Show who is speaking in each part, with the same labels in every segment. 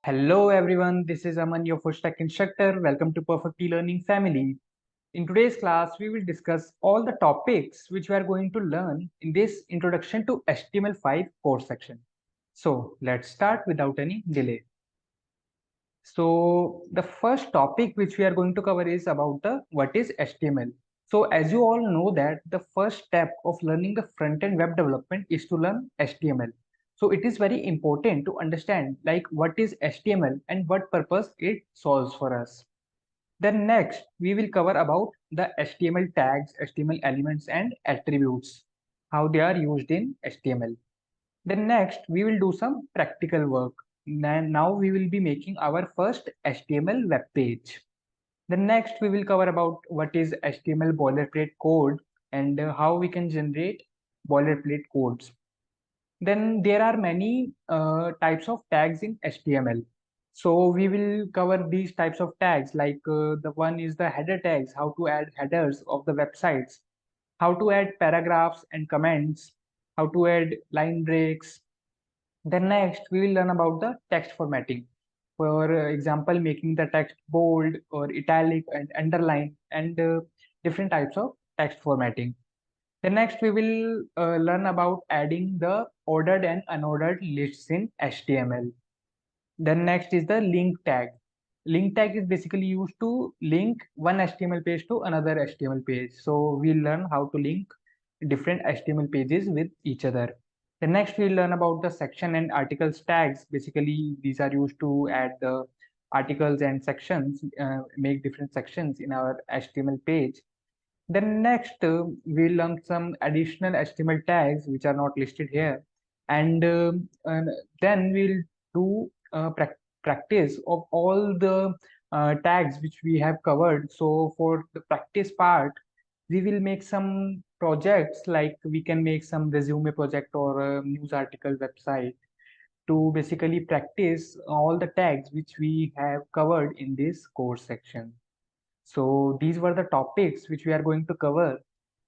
Speaker 1: Hello everyone, this is Aman, your full stack instructor. Welcome to Perfect eLearning family. In today's class, we will discuss all the topics which we are going to learn in this introduction to HTML5 course section. So let's start without any delay. So the first topic which we are going to cover is about the what is HTML. So as you all know that the first step of learning the front-end web development is to learn HTML. So it is very important to understand like what is HTML and what purpose it solves for us. Then next we will cover about the HTML tags, HTML elements and attributes, how they are used in HTML. Then next we will do some practical work. Now we will be making our first HTML web page. Then next we will cover about what is HTML boilerplate code and how we can generate boilerplate codes. Then there are many types of tags in HTML. So we will cover these types of tags like the one is the header tags, how to add headers of the websites, how to add paragraphs and comments, how to add line breaks. Then next, we will learn about the text formatting. For example, making the text bold or italic and underline and different types of text formatting. Then next, we will learn about adding the ordered and unordered lists in HTML. Then next is the link tag. Link tag is basically used to link one HTML page to another HTML page. So we'll learn how to link different HTML pages with each other. Then next we'll learn about the section and articles tags. Basically, these are used to add the articles and sections, make different sections in our HTML page. Then next, we'll learn some additional HTML tags which are not listed here. And then we'll do practice of all the tags which we have covered. So for the practice part, we will make some projects like we can make some resume project or a news article website to basically practice all the tags which we have covered in this course section. So these were the topics which we are going to cover,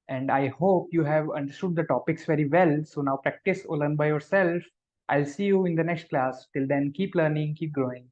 Speaker 1: and I hope you have understood the topics very well. So now practice or learn by yourself. I'll see you in the next class. Till then, keep learning, keep growing.